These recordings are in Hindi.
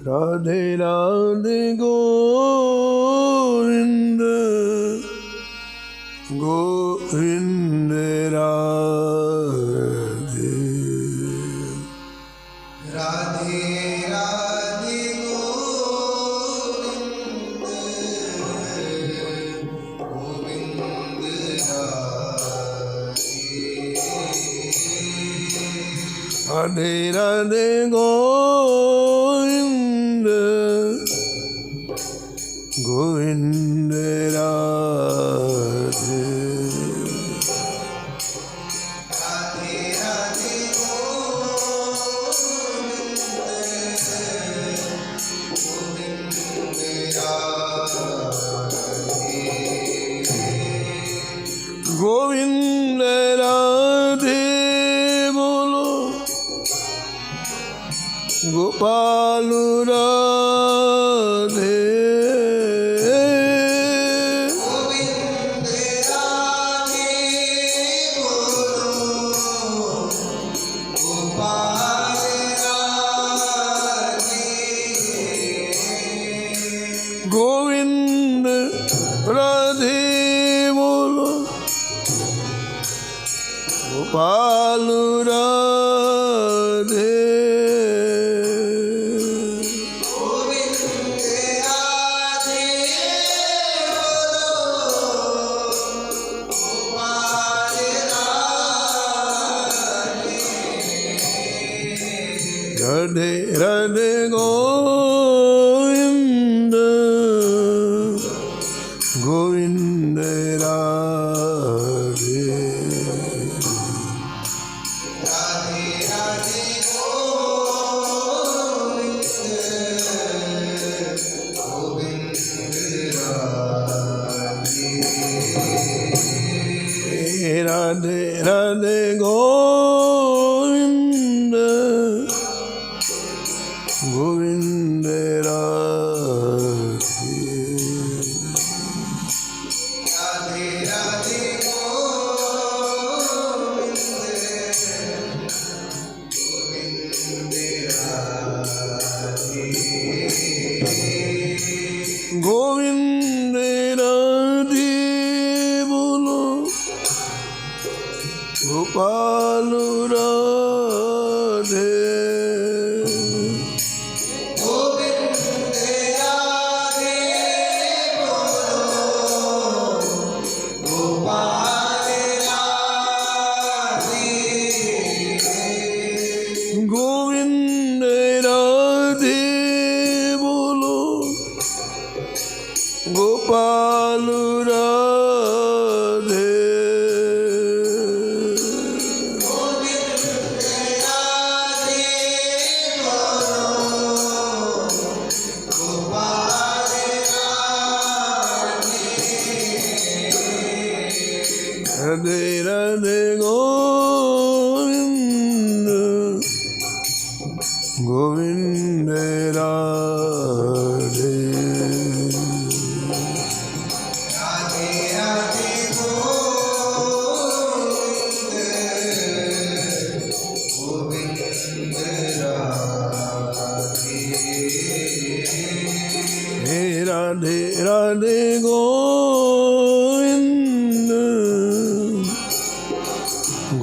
राधे राधे गोविंद गोविंद राधे राधे राधे गोविंद गोविंद राधे राधे गोविंद गोविंद राधे राधे राधे गोविंद गोविंद राधे बोलो गोपाल राधे गोविंद राधे बोलो गोपाल राधे गोविंद राधे बोलो गोपाल राधे गोविंद राधे बोलो गोपाल राधे राधे गोविंद गोविंद राधे राधे राधे गोविंद गोविंद राधे राधे गोविंद गोविंद राधे राधे राधे गोविंद राधे बोलो गोपाल राधे गोविंद राधे बोलो गोपाल राधे गोविंद राधे बोलो गोपाल राधे राधे राधे गोविंद गोविंद राधे राधे राधे गोविंद गोविंद हे राधे राधे गोविंद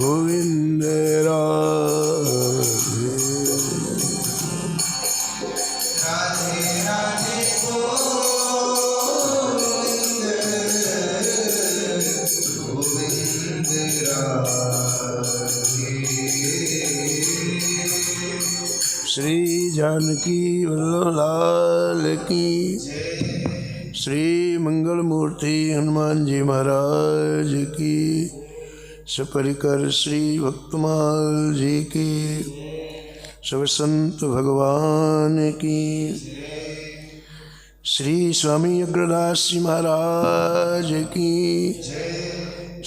गोविंद राधे राधे राधे गोविंद गोविंद श्री जानकी वल्लभ लाल की श्री मंगल मूर्ति हनुमान जी महाराज की सपरिकर श्री भक्तमाल जी की सब संत भगवान की श्री स्वामी अग्रदास जी महाराज की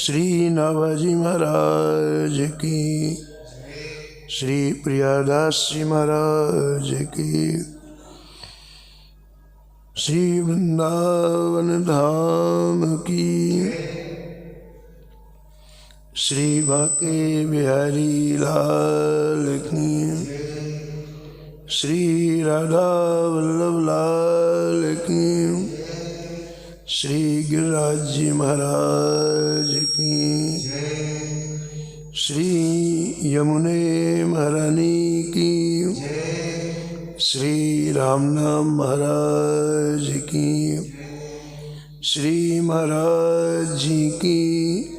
श्री नाभाजी महाराज की श्री प्रियादास जी महाराज की श्री वृंदावन धाम की श्री बांके बिहारी लाल की श्री राधा वल्लभ लाल की, श्री गिरिराज जी महाराज की, श्री यमुने महारानी की, श्री रामनाम महाराज की, श्री महाराज जी की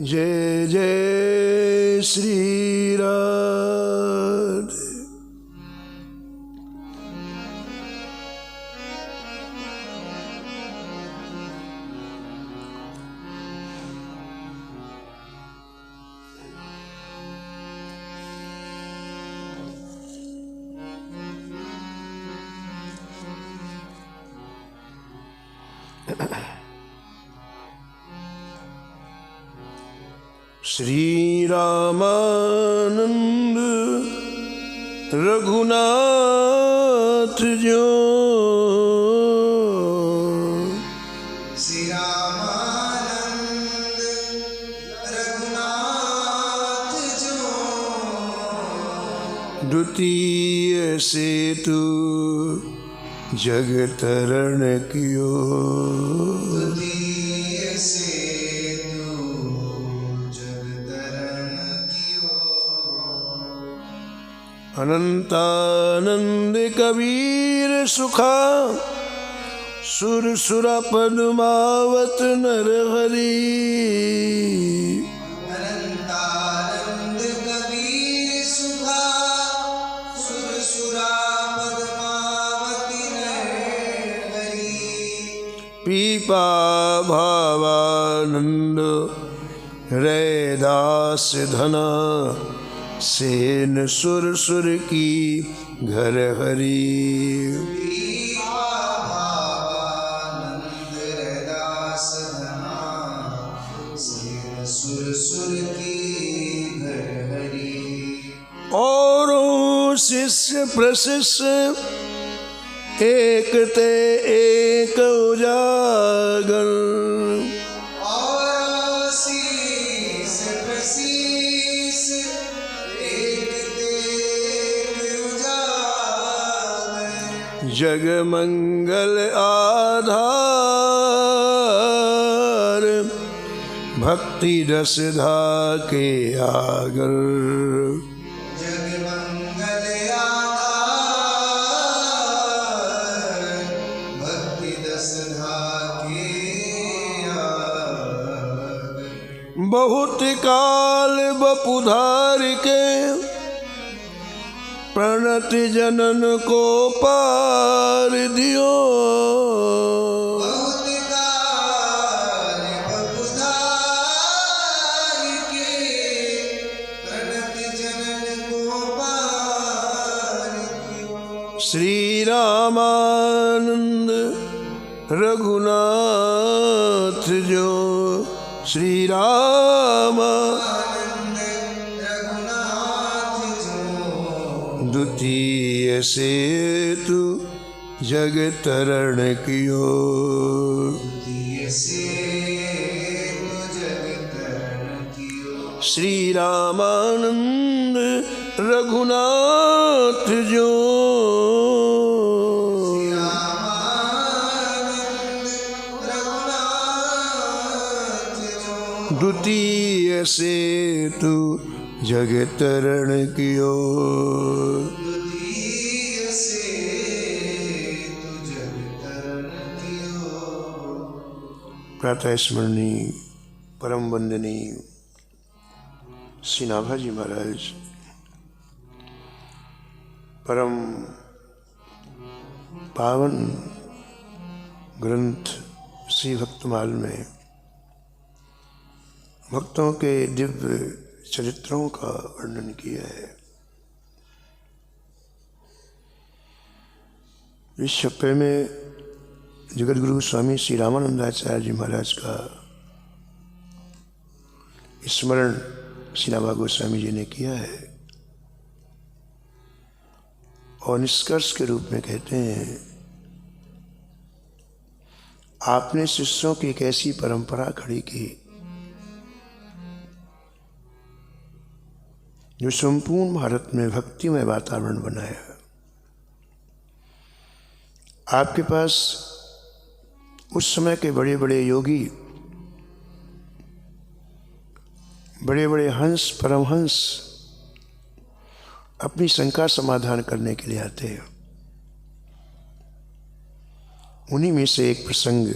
जय जय श्री राधे। श्री रामानंद रघुनाथ जो, श्री रामानंद रघुनाथ जो, द्वितीय सेतु जग तरण कियो, द्वितीय सेतु जग तरण कियो, अनंतानंद कबीर सुखा सुर सुरा पद्मावत नर हरि, अनंतानंद कबीर सुधा सुरसुरा पद्मावती नरहरि, पीपा भावानंद रैदास धना सेन सुर सुर की घर हरि, भावानंद रैदास धना सेन सुर सुर की घर हरि, और शिष्य प्रशिष्य एक ते एक उजागर, और शीस प्रशीस एक तेग उजागर, जग मंगल आधार भक्ति रस धा के आगर, जग मंगल आधार भक्ति दस धाके आगर, बहुत काल बपुधार के प्रणति जनन को पार दियो, बहुत काल बपुधार के प्रणति जनन को पार कियो, श्री रामानंद रघुनाथ जो, श्री राम आनंद रघुनाथ जो, द्वितीय सेतु जग तरण कियो, द्वितीय सेतु जग तरण कियो, श्री रामानंद रघुनाथ जो, रामानंद रघुनाथ जो, द्वितीय सेतु जग तरण कियो, द्वितीय सेतु जग तरण कियो, प्रातः स्मरणीय परम वंदनीय श्री नाभाजी महाराज परम पावन ग्रंथ श्री भक्तमाल में भक्तों के दिव्य चरित्रों का वर्णन किया है। इस छप्पे में जगतगुरु स्वामी श्री रामानंदाचार्य जी महाराज का स्मरण श्री नाभा गोस्वामी जी ने किया है और निष्कर्ष के रूप में कहते हैं, आपने शिष्यों की एक ऐसी परंपरा खड़ी की जो संपूर्ण भारत में भक्तिमय वातावरण बनाया। आपके पास उस समय के बड़े बड़े योगी, बड़े बड़े हंस, परमहंस अपनी शंका समाधान करने के लिए आते हैं। उन्हीं में से एक प्रसंग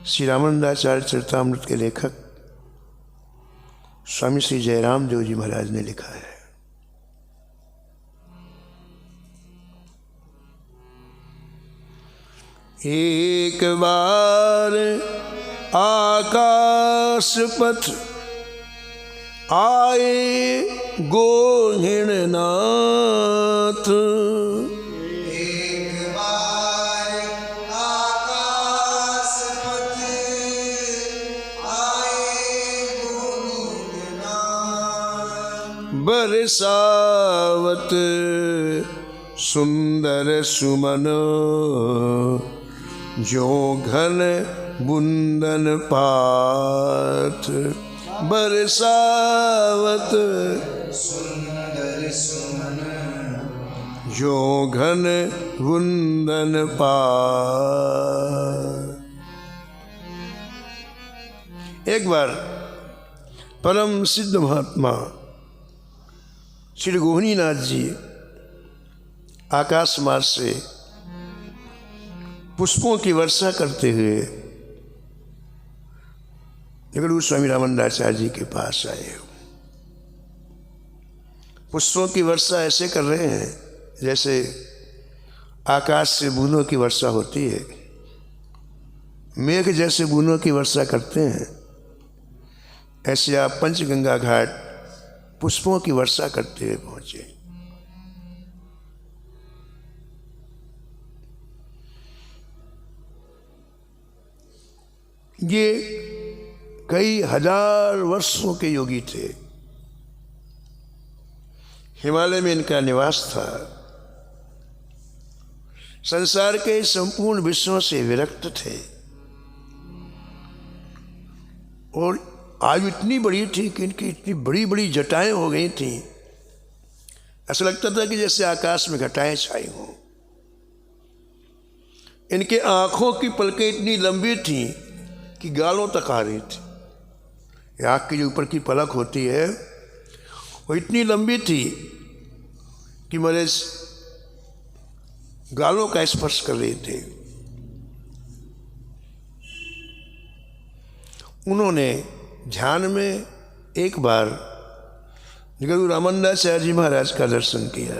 श्री रामानंदाचार्य चरितामृत के लेखक स्वामी श्री जयराम देव जी महाराज ने लिखा है। एक बार आकाश पथ आए गोहिणनाथ, एक बार आकाश पथ आए गोविंदनाथ, बरसावत सुंदर सुमन जो घन बुंदन पात, बरसावत सुंदर सुमन जो घन बुंदन पात। एक बार परम सिद्ध महात्मा श्री गोहिनीनाथ जी आकाश मार्ग से पुष्पों की वर्षा करते हुए जगद्गुरु स्वामी रामानंदाचार्य जी के पास आए। पुष्पों की वर्षा ऐसे कर रहे हैं जैसे आकाश से बूंदों की वर्षा होती है, मेघ जैसे बूंदों की वर्षा करते हैं, ऐसे आप पंचगंगा घाट पुष्पों की वर्षा करते हुए पहुंचे। ये कई हजार वर्षों के योगी थे। हिमालय में इनका निवास था। संसार के संपूर्ण विषयों से विरक्त थे और आयु इतनी बड़ी थी कि इनकी इतनी बड़ी बड़ी जटाएं हो गई थी, ऐसा लगता था कि जैसे आकाश में घटाएं छाई हों। इनके आंखों की पलकें इतनी लंबी थी कि गालों तक आ रही थी। आँख की जो ऊपर की पलक होती है वो इतनी लंबी थी कि मेरे गालों का स्पर्श कर रहे थे। उन्होंने ध्यान में एक बार जगद्गुरु रामानंदाचार्य जी महाराज का दर्शन किया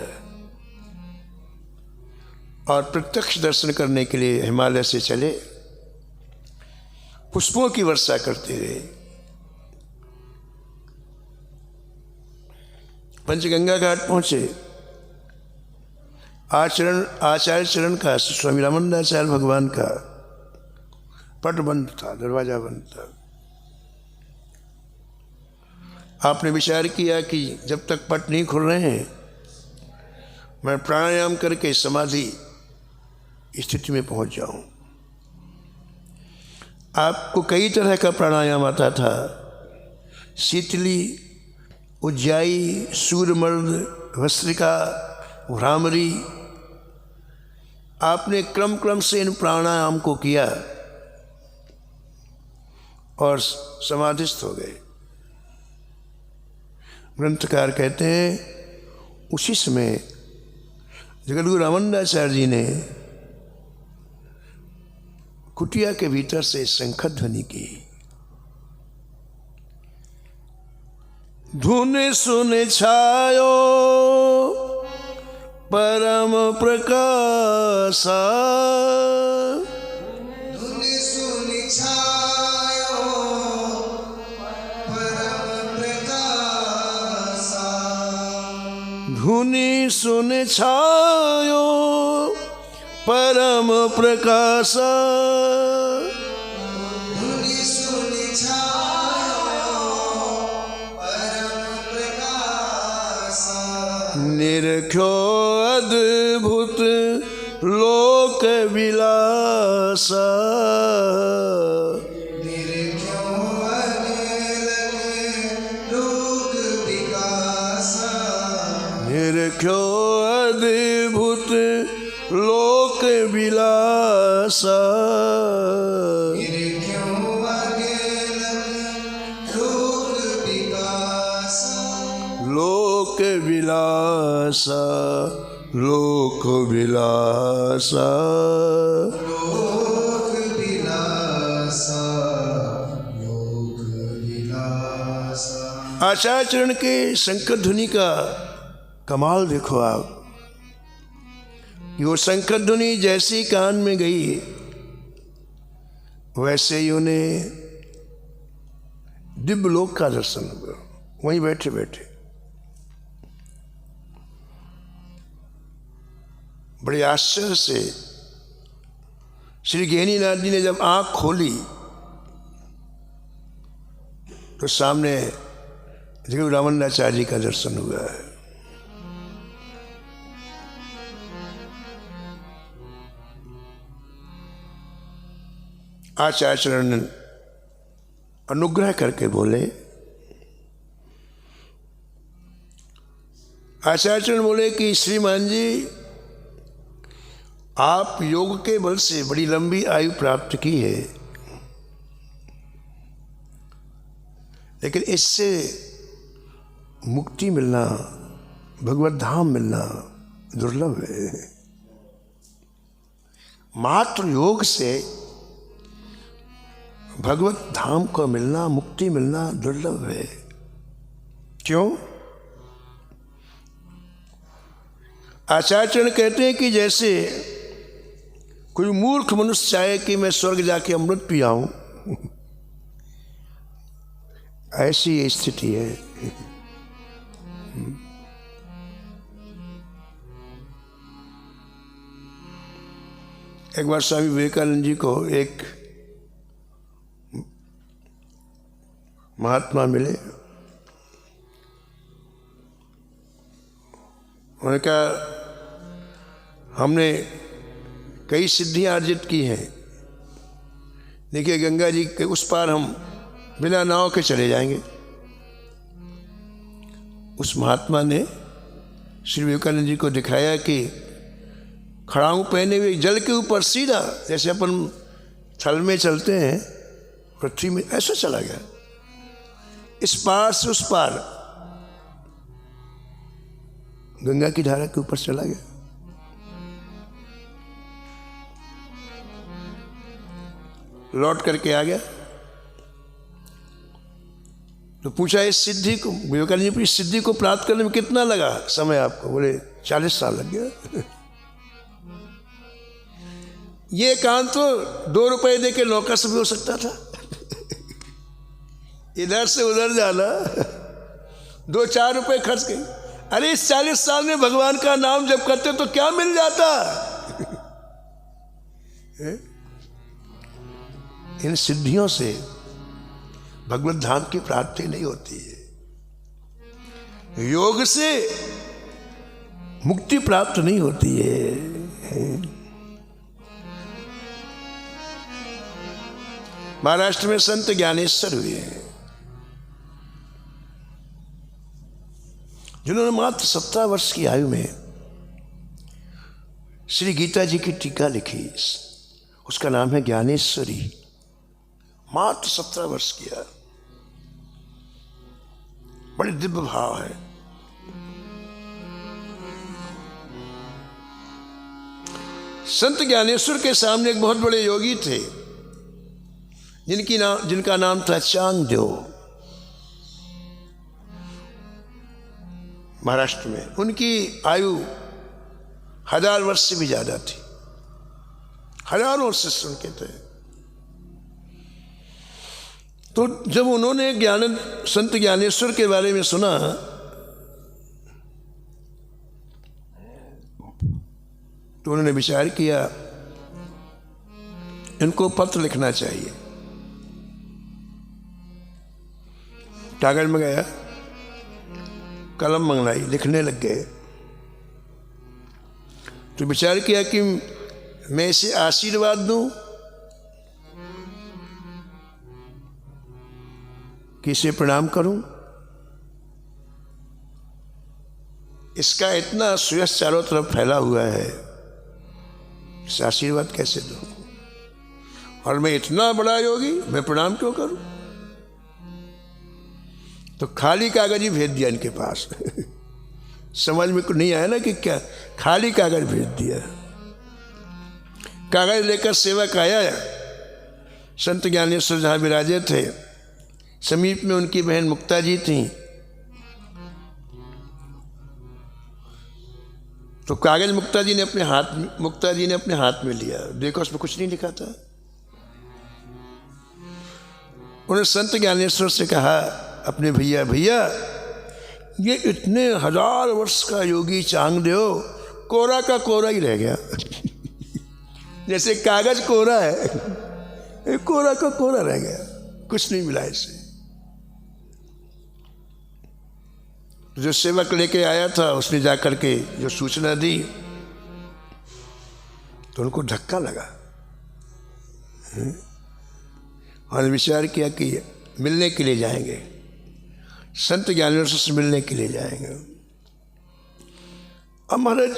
और प्रत्यक्ष दर्शन करने के लिए हिमालय से चले, पुष्पों की वर्षा करते रहे। पंचगंगा घाट पहुंचे। आचार्य चरण का, स्वामी रामानंदाचार्य भगवान का पट बंद था, दरवाजा बंद था। आपने विचार किया कि जब तक पट नहीं खुल रहे हैं मैं प्राणायाम करके समाधि स्थिति में पहुंच जाऊं। आपको कई तरह का प्राणायाम आता था, शीतली, उज्जाई, सूर्यमर्द, भस्त्रिका, भ्रामरी। आपने क्रम क्रम से इन प्राणायाम को किया और समाधिस्थ हो गए। ग्रंथकार कहते हैं उसी समय जगद्गुरु रामानंदाचार्य जी ने कुटिया के भीतर से शंख ध्वनि की। धुन सुन छायो परम प्रकाशा, धुन सुन छायो परम प्रकाशा, धुनि सुन छायो परम प्रकाशा, धुन सुन छायो परम प्रकाशा, निरख्यो अद्भुत लोक विलासा, निरख्यो अद्भुत लोक विकासा, निरख्यो अद्भुत लोक विलासा फिर क्यों अकेल लोक विकासा लोक विलासा लोक विलासा लोक विलासा लोक विलासा। आचार्य चरण के शंकर ध्वनि का कमाल देखो आप। वो शंकर ध्वनि जैसी कान में गई वैसे ही उन्हें दिव्य लोक का दर्शन हुआ वहीं बैठे बैठे। बड़े आश्चर्य से श्री गहनीनाथ जी ने जब आंख खोली तो सामने जगत रामानंदाचार्य जी का दर्शन हुआ है। आचार्य चरण अनुग्रह करके बोले, आचार्य चरण बोले कि श्रीमान जी आप योग के बल से बड़ी लंबी आयु प्राप्त की है, लेकिन इससे मुक्ति मिलना, भगवत धाम मिलना दुर्लभ है। मात्र योग से भगवत धाम को मिलना, मुक्ति मिलना दुर्लभ है। क्यों? आचार्य चरण कहते हैं कि जैसे कोई मूर्ख मनुष्य चाहे कि मैं स्वर्ग जाके अमृत पी आऊं, ऐसी ये स्थिति है। एक बार स्वामी विवेकानंद जी को एक महात्मा मिले। उन्होंने कहा हमने कई सिद्धियां अर्जित की हैं, देखिए गंगा जी के उस पार हम बिना नाव के चले जाएंगे। उस महात्मा ने श्री विवेकानंद जी को दिखाया कि खड़ाऊ पहने हुए जल के ऊपर सीधा, जैसे अपन थल में चलते हैं पृथ्वी में, ऐसा चला गया इस पार से उस पार, गंगा की धारा के ऊपर चला गया। लौट करके आ गया तो पूछा इस सिद्धि को, विवेकानंद जी इस सिद्धि को प्राप्त करने में कितना लगा समय आपको? बोले 40 साल लग गया। ये काम तो 2 रुपए दे के नौका से भी हो सकता था। इधर से उधर जाना, 2-4 रुपए खर्च गए। अरे इस 40 साल में भगवान का नाम जप करते तो क्या मिल जाता? इन सिद्धियों से भगवत धाम की प्राप्ति नहीं होती है। योग से मुक्ति प्राप्त नहीं होती है। महाराष्ट्र में संत ज्ञानेश्वर हुए हैं, जिन्होंने मात्र 17 वर्ष की आयु में श्री गीता जी की टीका लिखी। उसका नाम है ज्ञानेश्वरी। मात्र 17 वर्ष की आयु, बड़े दिव्य भाव है। संत ज्ञानेश्वर के सामने एक बहुत बड़े योगी थे जिनका नाम था चांगदेव। महाराष्ट्र में उनकी आयु 1000 वर्ष से भी ज्यादा थी। हजारों शिष्य उनके थे। तो जब उन्होंने संत ज्ञानेश्वर के बारे में सुना तो उन्होंने विचार किया इनको पत्र लिखना चाहिए। कागज मंगाया, कलम मंगवाई, लिखने लग गए। तो विचार किया कि मैं इसे आशीर्वाद दूं कि इसे प्रणाम करूं। इसका इतना सुयश चारों तरफ फैला हुआ है, इसे आशीर्वाद कैसे दूं? और मैं इतना बड़ा योगी, मैं प्रणाम क्यों करूं? तो खाली कागज ही भेज दिया इनके पास। समझ में नहीं आया ना कि क्या, खाली कागज भेज दिया। कागज लेकर सेवक आया, संत ज्ञानेश्वर जहाँ विराजे थे, समीप में उनकी बहन मुक्ता जी थी। तो कागज मुक्ता जी ने अपने हाथ में लिया। देखो उसमें कुछ नहीं लिखा था। उन्होंने संत ज्ञानेश्वर से कहा, अपने भैया, ये इतने 1000 वर्ष का योगी चांगदेव कोरा का कोरा ही रह गया। जैसे कागज कोरा है, कोरा का कोरा रह गया, कुछ नहीं मिला इसे। जो सेवक लेके आया था उसने जाकर के जो सूचना दी तो उनको धक्का लगा और विचार किया कि मिलने के लिए जाएंगे, संत ज्ञानेश्वर से मिलने के लिए जाएंगे। अब महाराज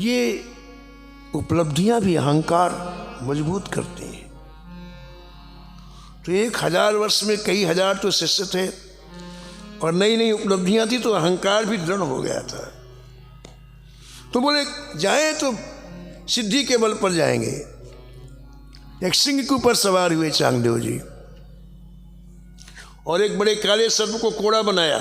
ये उपलब्धियां भी अहंकार मजबूत करती हैं। तो 1000 वर्ष में कई हजार तो शिष्य थे और नई नई उपलब्धियां थी, तो अहंकार भी दृढ़ हो गया था। तो बोले जाएं तो सिद्धि के बल पर जाएंगे। एक सिंह के ऊपर सवार हुए चांगदेव जी और एक बड़े काले सर्प को कोड़ा बनाया।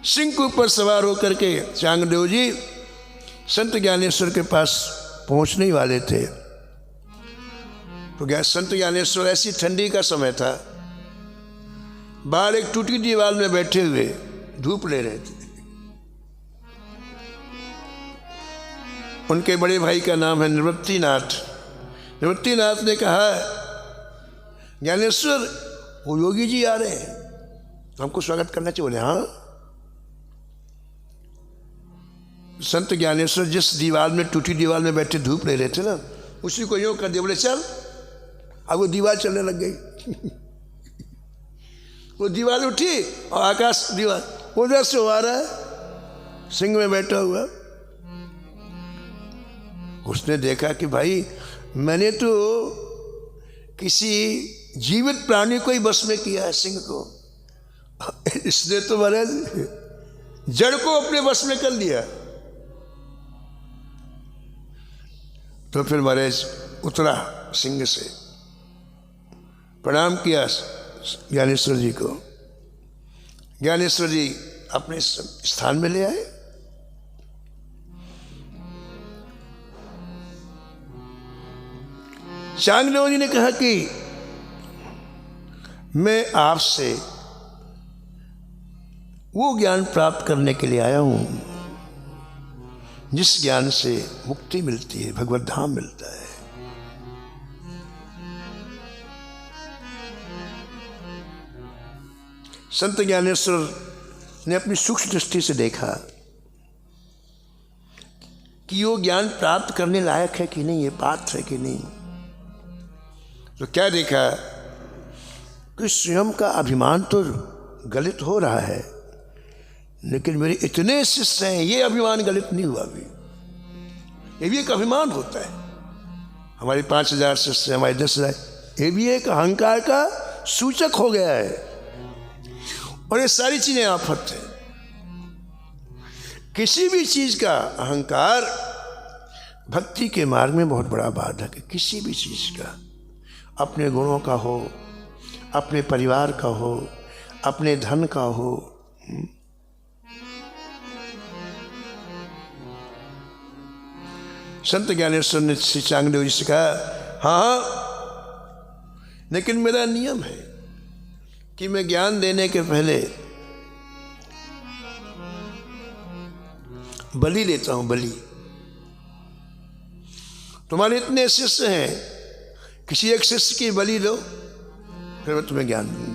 सिंह के ऊपर सवार होकर के चांगदेव जी संत ज्ञानेश्वर के पास पहुंचने ही वाले थे। तो संत ज्ञानेश्वर, ऐसी ठंडी का समय था, बाहर एक टूटी दीवार में बैठे हुए धूप ले रहे थे। उनके बड़े भाई का नाम है निवृत्तिनाथ। निवृत्तिनाथ ने कहा, ज्ञानेश्वर वो योगी जी आ रहे हैं, तो हमको स्वागत करना चाहिए। बोले हाँ। संत ज्ञानेश्वर जिस दीवार में, टूटी दीवार में बैठे धूप ले रहे थे ना, उसी को यूं कर दिया। बोले चल। अब वो दीवार चलने लग गई। वो दीवार उठी और आकाश दीवार उधर से आ रहा है, सिंह में बैठा हुआ। उसने देखा कि भाई मैंने तो किसी जीवित प्राणी को ही बस में किया है, सिंह को। इसने तो महाराज जड़ को अपने बस में कर लिया। तो फिर महाराज उतरा सिंह से, प्रणाम किया ज्ञानेश्वर जी को। ज्ञानेश्वर जी अपने स्थान में ले आए। चांगदेव जी ने कहा कि मैं आपसे वो ज्ञान प्राप्त करने के लिए आया हूं जिस ज्ञान से मुक्ति मिलती है, भगवत धाम मिलता है। संत ज्ञानेश्वर ने अपनी सूक्ष्म दृष्टि से देखा कि वो ज्ञान प्राप्त करने लायक है कि नहीं, ये पात्र है कि नहीं। तो क्या देखा कि स्वयं का अभिमान तो गलित हो रहा है, लेकिन मेरे इतने शिष्य हैं, ये अभिमान गलित नहीं हुआ अभी। ये भी एक अभिमान होता है। हमारे 5000 शिष्य, हमारे 10,000, ये भी एक अहंकार का सूचक हो गया है। और ये सारी चीजें आफत है। किसी भी चीज का अहंकार भक्ति के मार्ग में बहुत बड़ा बाधक है। किसी भी चीज का, अपने गुणों का हो, अपने परिवार का हो, अपने धन का हो। संत ज्ञानेश्वर ने श्री चांगदेव जी से कहा, हाँ, लेकिन मेरा नियम है कि मैं ज्ञान देने के पहले बलि लेता हूं, बलि। तुम्हारे इतने शिष्य हैं, किसी एक शिष्य की बलि दो, फिर मैं तुम्हें ज्ञान दूं।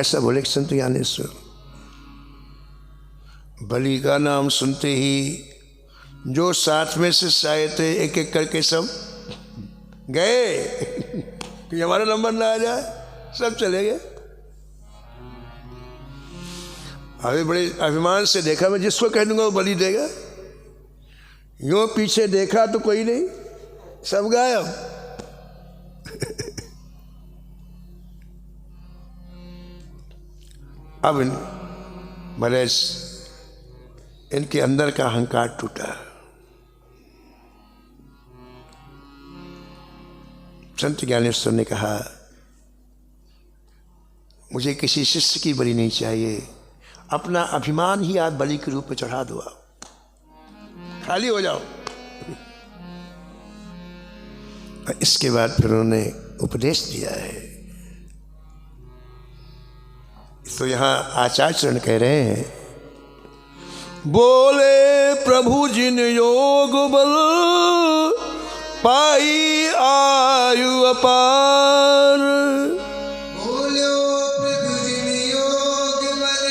ऐसा बोले संत ज्ञानेश्वर। बलि का नाम सुनते ही जो साथ में शिष्य आए थे, एक एक करके सब गए कि हमारा नंबर ना आ जाए, सब चले गए। अभी बड़े अभिमान से देखा, मैं जिसको कह दूंगा वो बलि देगा। यूं पीछे देखा तो कोई नहीं, सब गायब। अब महाराज इनके अंदर का अहंकार टूटा। संत ज्ञानेश्वर ने कहा, मुझे किसी शिष्य की बलि नहीं चाहिए, अपना अभिमान ही आप बलि के रूप में चढ़ा दो, आप खाली हो जाओ। और इसके बाद फिर उन्होंने उपदेश दिया है। तो यहां आचार्य चरण कह रहे हैं, बोले प्रभु जिन योग बल पाई आयु अपार, बोलो प्रभु जिन योग बल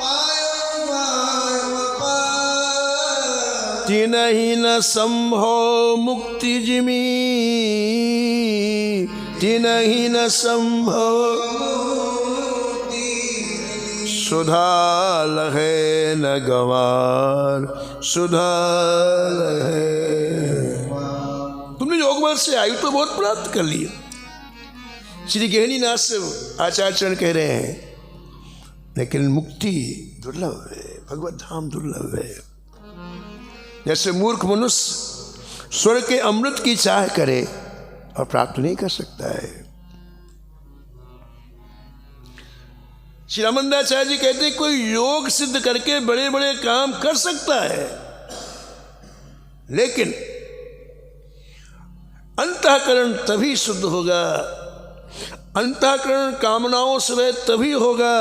पायो आयु अपार, तिनहि न संभव मुक्ति जिमी, तिनहि न संभव सुधा लहे न गवार, सुधा लहे। तुमने योग बल से आयु तो बहुत प्राप्त कर लिया। श्री गहनीनाथ से आचार्य चरण कह रहे हैं, लेकिन मुक्ति दुर्लभ है, भगवत धाम दुर्लभ है। जैसे मूर्ख मनुष्य स्वर्ग के अमृत की चाह करे और प्राप्त नहीं कर सकता है। श्री रामानंदाचार्य जी कहते हैं, कोई योग सिद्ध करके बड़े बड़े काम कर सकता है, लेकिन अंतःकरण तभी शुद्ध होगा, अंतःकरण कामनाओं से वह तभी होगा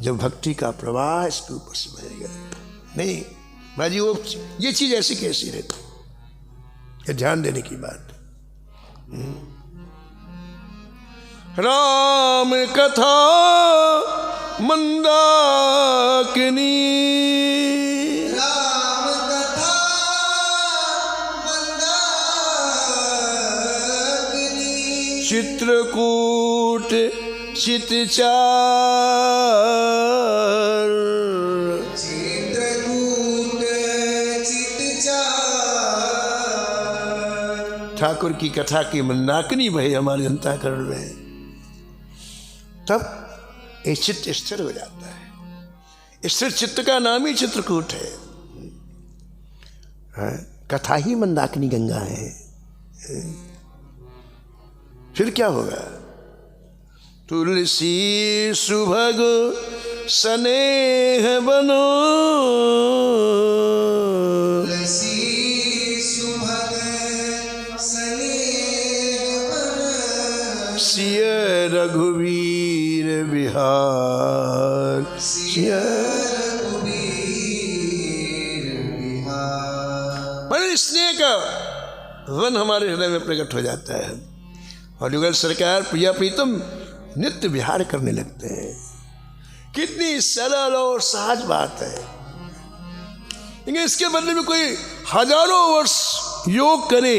जब भक्ति का प्रवाह इसके ऊपर से बहेगा। नहीं भाजी, वो ये चीज ऐसी कैसी रहती, ये ध्यान देने की बात। राम कथा मंदाकिनी, राम कथा मंदाकिनी, चित्रकूट चितचार, चित्रकूट चितचार, ठाकुर की कथा की मंदाकिनी बहे हमारे अंतःकरण में, तब ये चित्त स्थिर हो जाता है। स्थिर चित्त का नाम ही चित्रकूट है। कथा ही मंदाकिनी गंगा है। फिर क्या होगा? तुलसी सुभग स्नेह बनो, तुलसी सुभग स्नेह बनो, सिय रघुवीर बिहार, सिय रघुवीर बिहार। बड़े स्नेह का वन हमारे हृदय में प्रकट हो जाता है और युगल सरकार प्रिया प्रीतम नित्य विहार करने लगते हैं। कितनी सरल और सहज बात है। लेकिन इसके बदले में कोई हजारों वर्ष योग करे,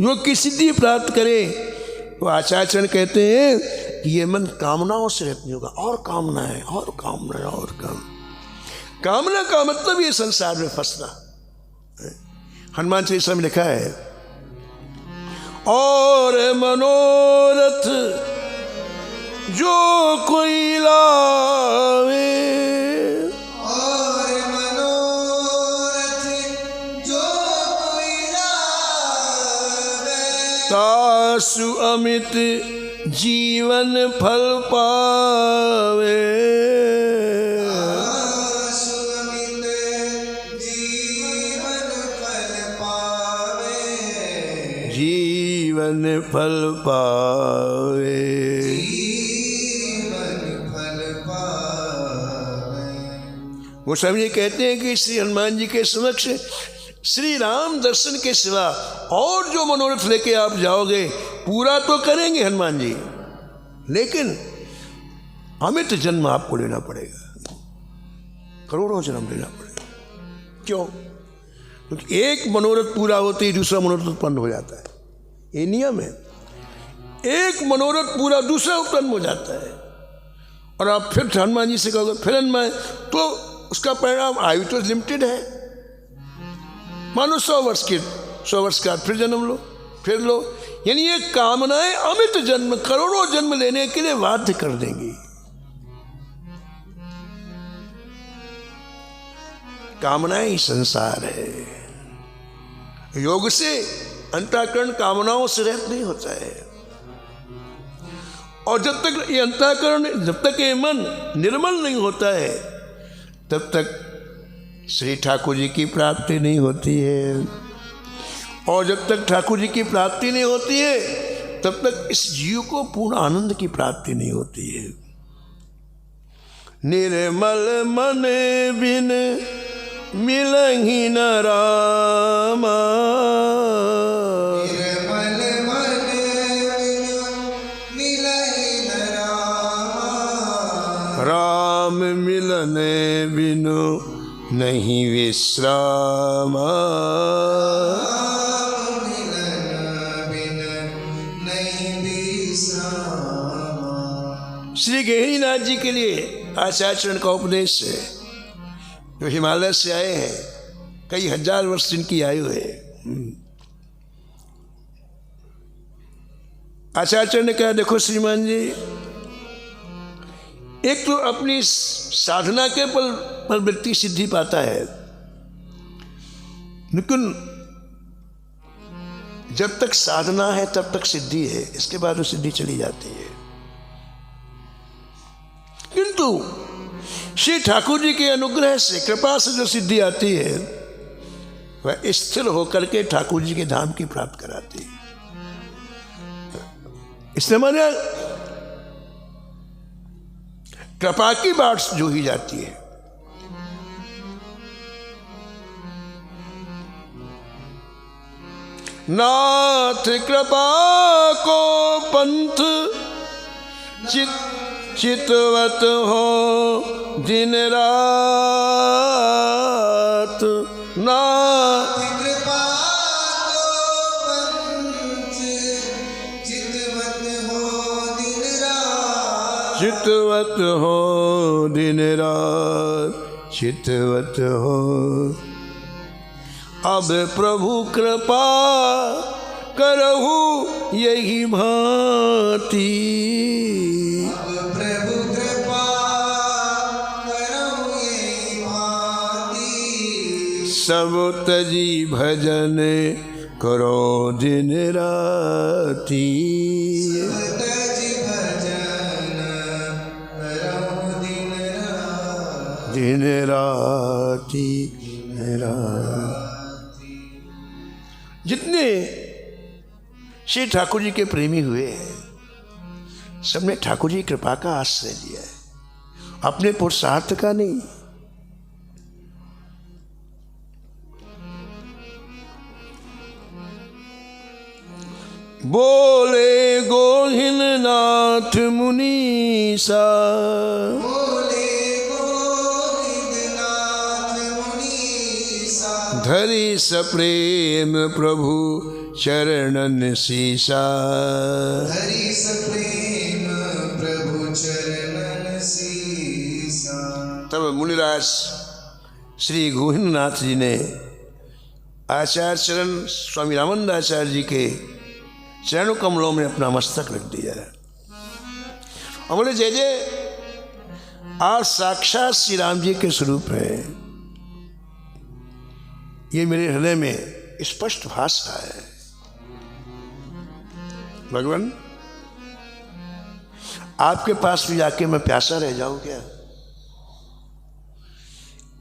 योग की सिद्धि प्राप्त करे, तो आचार्य चरण कहते हैं कि ये मन कामनाओं से रहती होगा, और कामना है, और कामना है, और कामना का मतलब ये संसार में फंसना। हनुमान चालीसा में लिखा है, और मनोरथ जो कोई लावे, और मनोरथ जो कोई लावे, तासु अमित जीवन फल पावे, तासु अमित जीवन फल पावे, जीवन फल पावे। वो सब ये कहते हैं कि श्री हनुमान जी के समक्ष श्री राम दर्शन के सिवा और जो मनोरथ लेके आप जाओगे पूरा तो करेंगे हनुमान जी, लेकिन अमित जन्म आपको लेना पड़ेगा, करोड़ों जन्म लेना पड़ेगा। क्यों? क्योंकि एक मनोरथ पूरा होते ही दूसरा मनोरथ उत्पन्न हो जाता है। ये नियम है। एक मनोरथ पूरा दूसरा उत्पन्न हो जाता है। और आप फिर हनुमान जी से कहोगे फिर हनुमान, तो उसका परिणाम आयु तो लिमिटेड है। मानो 100 वर्ष का फिर जन्म लो, फिर लो। यानी ये कामनाएं अमित जन्म, करोड़ों जन्म लेने के लिए बाध्य कर देंगी। कामनाएं ही संसार है। योग से अंतःकरण कामनाओं से रहित नहीं होता है। और जब तक ये अंतःकरण, जब तक ये मन निर्मल नहीं होता है, तब तक श्री ठाकुर जी की प्राप्ति नहीं होती है। और जब तक ठाकुर जी की प्राप्ति नहीं होती है, तब तक इस जीव को पूर्ण आनंद की प्राप्ति नहीं होती है। निर्मल मन बिन मिलहि न रामा, निर्मल मन मिलहि न रामा, राम मिलने बिनु नहीं विश्रामा, राम मिलन बिन नहीं विश्रामा। श्री गहरीनाथ जी के लिए आचार्य का उपदेश है, जो हिमालय से आए हैं, कई हजार वर्ष जिनकी आयु है। आचार्य ने कहा देखो श्रीमान जी, एक तो अपनी साधना के पर व्यक्ति सिद्धि पाता है, लेकिन जब तक साधना है तब तक सिद्धि है, इसके बाद वो सिद्धि चली जाती है। किंतु श्री ठाकुर जी के अनुग्रह से, कृपा से जो सिद्धि आती है, वह स्थिर होकर के ठाकुर जी के धाम की प्राप्त कराती है। इसलिए माने कृपा की बाट जो ही जाती है। नाथ कृपा को पंथ चितवत हो दिन रात, नाथ कृपा को पंथ चितवत हो दिन रात, चितवत हो दिन रात, चितवत हो। अब प्रभु कृपा करहु यही भांति, प्रभु कृपा करहु यही भांति, सब तजी भजन करो दिन राती, तज भजन करहु दिन रात, दिन राती, दिन राती। जितने श्री ठाकुर जी के प्रेमी हुए हैं, सबने ठाकुर जी की कृपा का आश्रय लिया है, अपने पुरुषार्थ का नहीं। बोले गोहिननाथ मुनीसा, बोले गोविंदनाथ मुनीसा, धरि सप्रेम प्रभु चरणन सीसा, हरि सप्रेम प्रभु चरणन सीसा। तब मुनिराज श्री गोहिननाथ जी ने आचार्य चरण स्वामी रामानंद आचार्य जी के चरणों कमलों में अपना मस्तक रख दिया और बोले जय जय, आप साक्षात श्री राम जी के स्वरूप हैं। ये मेरे हृदय में स्पष्ट भास रहा है। भगवान, आपके पास भी जाके मैं प्यासा रह जाऊं क्या?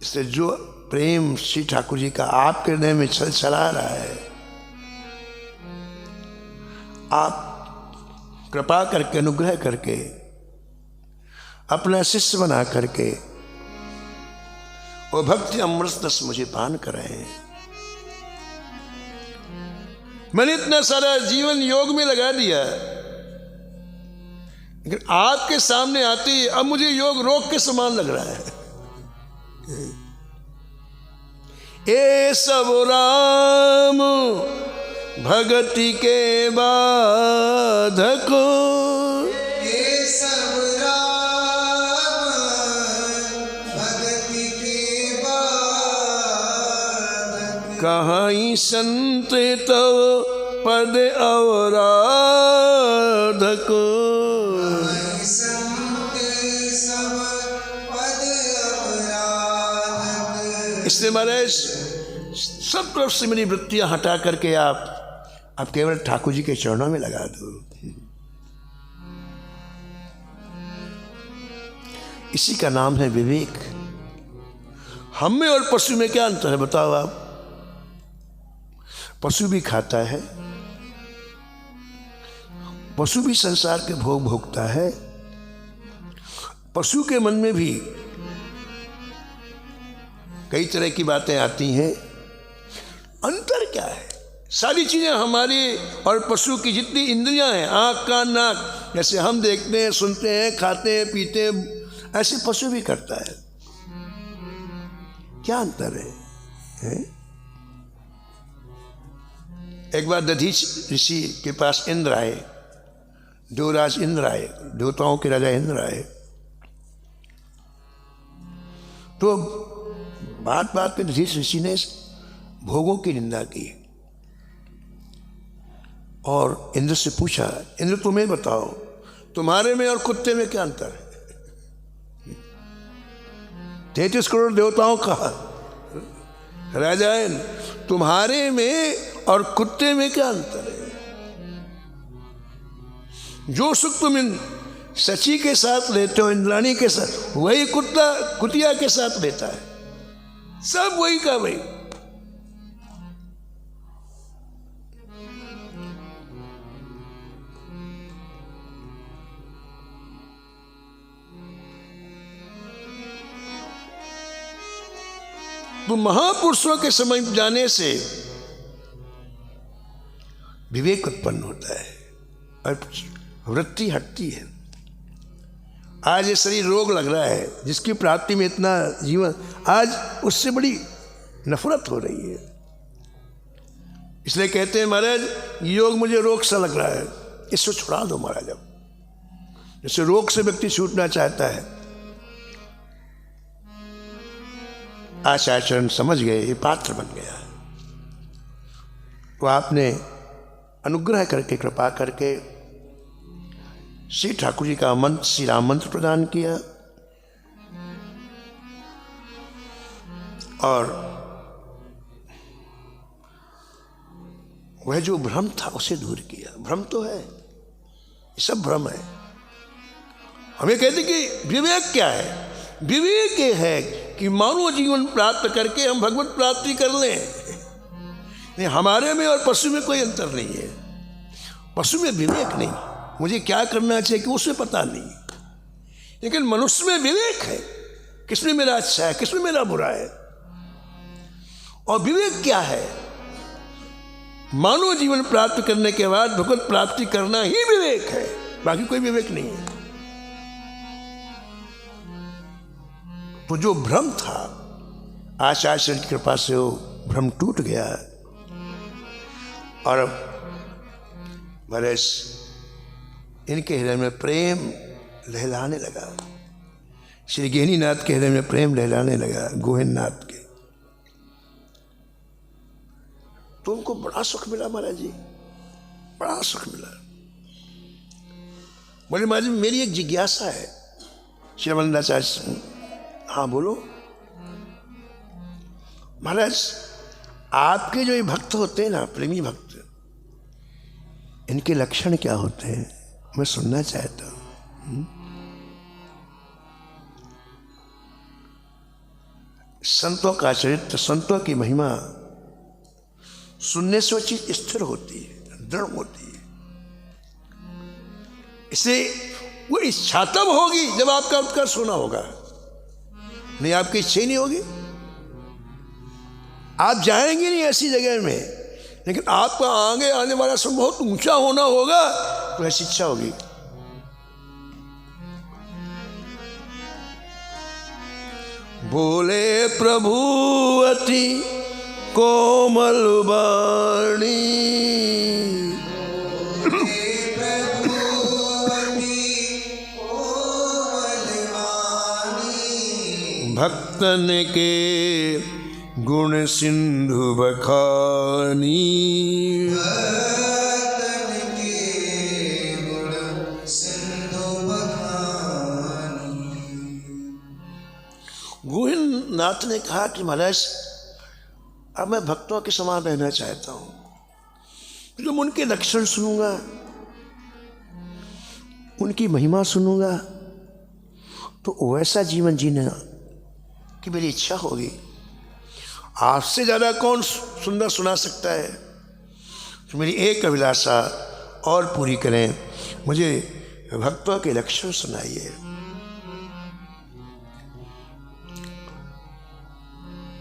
इससे जो प्रेम श्री ठाकुर जी का आपके हृदय में छल छला रहा है, आप कृपा करके, अनुग्रह करके, अपना शिष्य बना करके वो भक्ति अमृत रस मुझे पान कराए। मैंने इतना सारा जीवन योग में लगा दिया, लेकिन आपके सामने आते ही अब मुझे योग रोग के समान लग रहा है। ए सब राम भगति के बाधक, ये सब राम कहाई संत तव पद अवराधक। संत सब पद अपराधक। इसलिए महाराज सब तरफ से मेरी वृत्तियां हटा करके आप केवल ठाकुर जी के चरणों में लगा दो। इसी का नाम है विवेक। हम में और पशु में क्या अंतर है बताओ आप? पशु भी खाता है, पशु भी संसार के भोग भोगता है, पशु के मन में भी कई तरह की बातें आती हैं। अंतर क्या है? सारी चीजें हमारी और पशु की जितनी इंद्रियां हैं, आंख कान नाक, जैसे हम देखते हैं, सुनते हैं, खाते हैं, पीते हैं, ऐसे पशु भी करता है। क्या अंतर है? एक बार दधीच ऋषि के पास इंद्र आए, देवराज इंद्र आए, देवताओं के राजा इंद्र आए। तो बात बात पे दधीच ऋषि ने भोगों की निंदा की और इंद्र से पूछा, इंद्र तुम्हें बताओ, तुम्हारे में और कुत्ते में क्या अंतर है? 33 करोड़ देवताओं का राजा है, तुम्हारे में और कुत्ते में क्या अंतर है? जो सुख तुम इन सची के साथ लेते हो, इंद्राणी के साथ, वही कुत्ता कुतिया के साथ लेता है। सब वही का वही। तो महापुरुषों के समीप जाने से विवेक उत्पन्न होता है और वृत्ति हटती है। आज ये शरीर रोग लग रहा है, जिसकी प्राप्ति में इतना जीवन, आज उससे बड़ी नफरत हो रही है। इसलिए कहते हैं महाराज, योग मुझे रोग सा लग रहा है, इसको छुड़ा दो महाराज। अब जैसे रोग से व्यक्ति छूटना चाहता है, आचार्य समझ गए, ये पात्र बन गया। तो आपने अनुग्रह करके, कृपा करके श्री ठाकुर जी का मंत्र, श्री राम मंत्र प्रदान किया और वह जो भ्रम था उसे दूर किया। भ्रम तो है, ये सब भ्रम है। हमें कहते कि विवेक क्या है? विवेक ये है कि मानव जीवन प्राप्त करके हम भगवत प्राप्ति कर लें। नहीं, हमारे में और पशु में कोई अंतर नहीं है। पशु में विवेक नहीं, मुझे क्या करना चाहिए कि उसे पता नहीं, लेकिन मनुष्य में विवेक है, किसमें मेरा अच्छा है, किसमें मेरा बुरा है। और विवेक क्या है? मानव जीवन प्राप्त करने के बाद भगवत प्राप्ति करना ही विवेक है, बाकी कोई विवेक नहीं है। तो जो भ्रम था, आचार्य की कृपा से वो भ्रम टूट गया और बरस इनके हृदय में प्रेम लहलाने लगा। श्री गहनीनाथ के हृदय में प्रेम लहलाने लगा, गोविंदनाथ के। तो उनको बड़ा सुख मिला महाराज जी, बड़ा सुख मिला। बोले महाराज जी, मेरी एक जिज्ञासा है। श्री वंदनाचार्य, हाँ बोलो। महाराज, आपके जो ये भक्त होते हैं ना, प्रेमी भक्त, इनके लक्षण क्या होते हैं? मैं सुनना चाहता हूं। संतों का चरित्र, संतों की महिमा सुनने से वो चीज स्थिर होती है, दृढ़ होती है। इसे वो इच्छा तब होगी जब आपका उत्कर्ष होना होगा, नहीं आपकी इच्छा ही नहीं होगी। आप जाएंगे नहीं ऐसी जगह में, लेकिन आपका आगे आने वाला सब बहुत ऊंचा होना होगा तो ऐसी इच्छा होगी। बोले प्रभु अति कोमल वाणी, भक्तन के गुण सिंधु बखानी। भक्तन के गुण सिंधु बखानी। गोविंदनाथ ने कहा कि महाराज अब मैं भक्तों के समान रहना चाहता हूं, जब उनके लक्षण सुनूंगा, उनकी महिमा सुनूंगा, तो वैसा जीवन जीना कि मेरी इच्छा होगी। आपसे ज़्यादा कौन सुंदर सुना सकता है? तो मेरी एक अभिलाषा और पूरी करें, मुझे भक्तों के लक्षण सुनाइए।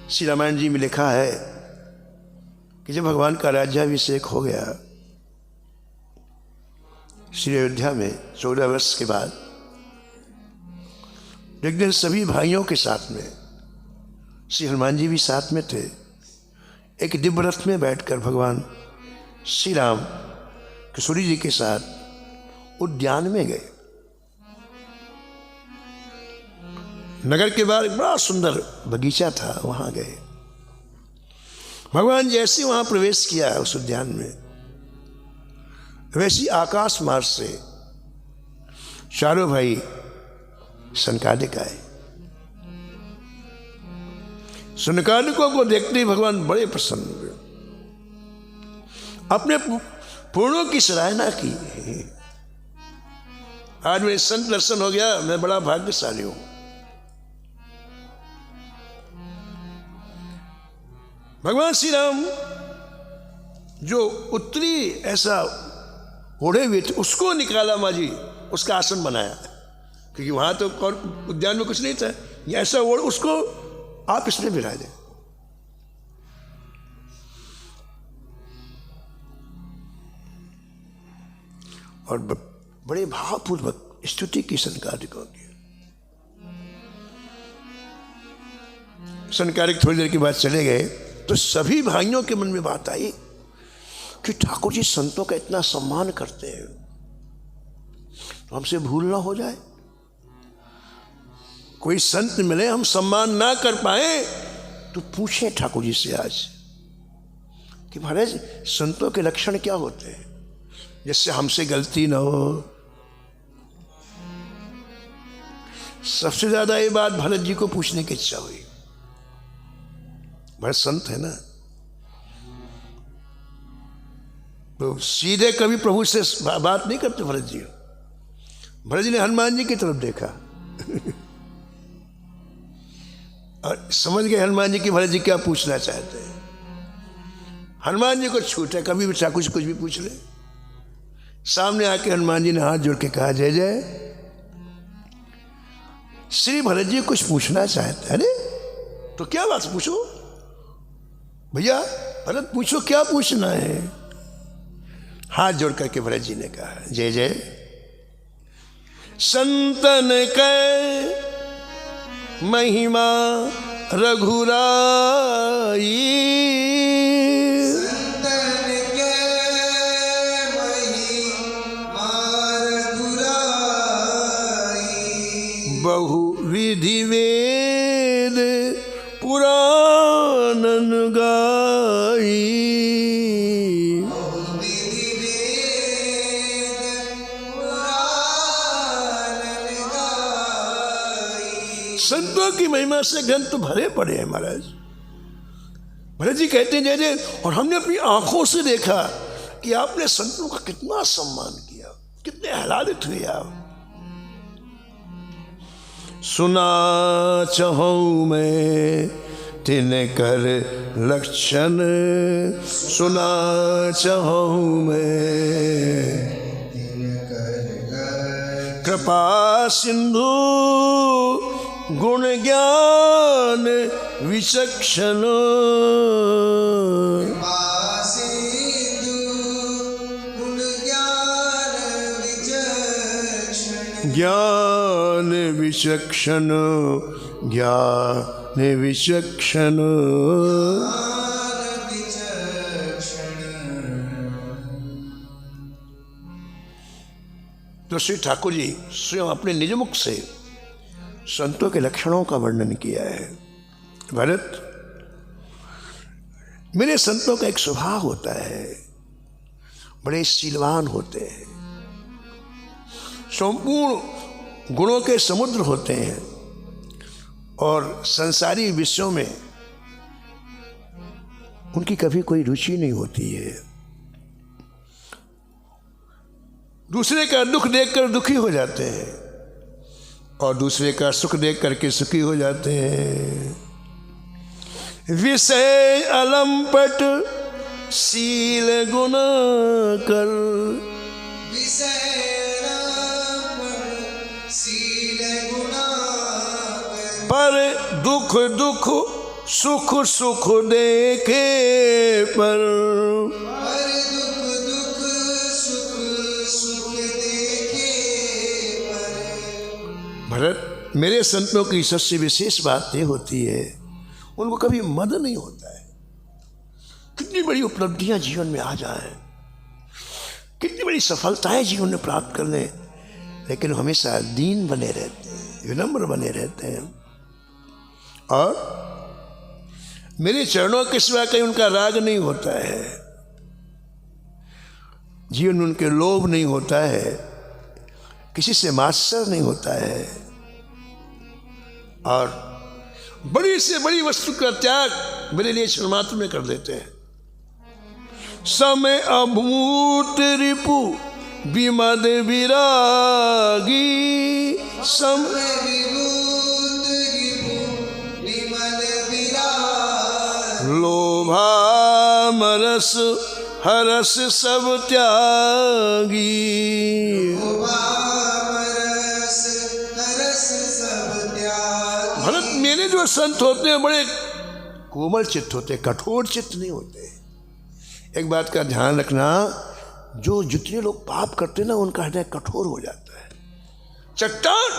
श्री रामायण जी में लिखा है कि जब भगवान का राज्याभिषेक हो गया श्री अयोध्या में 14 वर्ष के बाद, एक दिन सभी भाइयों के साथ में, श्री हनुमान जी भी साथ में थे, एक दिव्य रथ में बैठकर भगवान श्री राम किशोरी जी के साथ उद्यान में गए। नगर के बाहर एक बड़ा सुंदर बगीचा था, वहां गए। भगवान जैसे वहां प्रवेश किया उस उद्यान में, वैसी आकाश मार्ग से चारों भाई सनकादिक आए। सनकादिकों को देखते ही भगवान बड़े प्रसन्न हुए, अपने पूर्णों की सराहना की। आज मेरे संत दर्शन हो गया, मैं बड़ा भाग्यशाली हूं। भगवान श्री राम जो उत्तरी ऐसा ओढ़े हुए थे, उसको निकाला माजी, उसका आसन बनाया, क्योंकि वहां तो उद्यान में कुछ नहीं था। ये ऐसा ओढ़, उसको आप इसमें मिला दें। और बड़े भावपूर्वक स्तुति की सनकादिकों की। सनकादिक थोड़ी देर के बाद चले गए, तो सभी भाइयों के मन में बात आई कि ठाकुर जी संतों का इतना सम्मान करते हैं, तो हमसे भूल ना हो जाए। कोई संत मिले, हम सम्मान ना कर पाए, तो पूछे ठाकुर जी से आज कि महाराज संतों के लक्षण क्या होते हैं, जिससे हमसे गलती ना हो। सबसे ज्यादा ये बात भरत जी को पूछने की इच्छा हुई। भरत संत है ना, तो सीधे कभी प्रभु से बात नहीं करते भरत जी। भरत जी ने हनुमान जी की तरफ देखा और समझ गए हनुमान जी की भरत जी क्या पूछना चाहते हैं। हनुमान जी को छूटे, कभी भी ठाकुर से कुछ भी पूछ ले। सामने आके हनुमान जी ने हाथ जोड़ के कहा, जय जय। श्री भरत जी कुछ पूछना चाहते हैं। अरे तो क्या बात, पूछो भैया, भरत पूछो क्या पूछना है। हाथ जोड़ करके भरत जी ने कहा, जय जय। संतन के महिमा रघुराई, संतन के महिमा रघुराई। बहु विधि वेद पुराणन गाई। विधि वेद पुराणन गाई। संतों की महिमा से ग्रंथ भरे पड़े हैं महाराज। भरत जी कहते हैं जय जय। और हमने अपनी आंखों से देखा कि आपने संतों का कितना सम्मान किया, कितने आह्लादित हुए आप। सुना चाहूं मैं तिनकर लक्षण, सुना चाहूं मैं कृपा सिंधु गुण ज्ञान विचक्षण। सिंधु गुण ज्ञान विचक्षण। ज्ञान विचक्षण, ज्ञान विचक्षण। तो श्री ठाकुर जी स्वयं अपने निज मुख से संतों के लक्षणों का वर्णन किया है। भरत मेरे संतों का एक स्वभाव होता है, बड़े शीलवान होते हैं, संपूर्ण गुणों के समुद्र होते हैं और संसारी विषयों में उनकी कभी कोई रुचि नहीं होती है। दूसरे का दुख देखकर दुखी हो जाते हैं और दूसरे का सुख देख करके सुखी हो जाते हैं। विषय अलंपट शील गुण कर, पर दुख दुख सुख सुख देखे पर, भरत मेरे संतों की सबसे विशेष बात यह होती है, उनको कभी मद नहीं होता है। कितनी बड़ी उपलब्धियां जीवन में आ जाए, कितनी बड़ी सफलताएं जीवन में प्राप्त कर लें, लेकिन हमेशा दीन बने रहते हैं, विनम्र बने रहते हैं और मेरे चरणों के सिवा कहीं उनका राग नहीं होता है। जीवन में उनके लोभ नहीं होता है, किसी से मात्सर्य नहीं होता है और बड़ी से बड़ी वस्तु का त्याग मेरे लिए क्षण मात्र में कर देते हैं। समय अभूत रिपु विमद विरागी, समय विभूत रिपु विमद विरागी, लोभा मरस हरस सब त्यागी, भरत मेरे जो संत होते हैं बड़े कोमल चित्त होते, कठोर चित्त नहीं होते। एक बात का ध्यान रखना, जो जितने लोग पाप करते हैं ना उनका हृदय कठोर हो जाता है, चट्टान।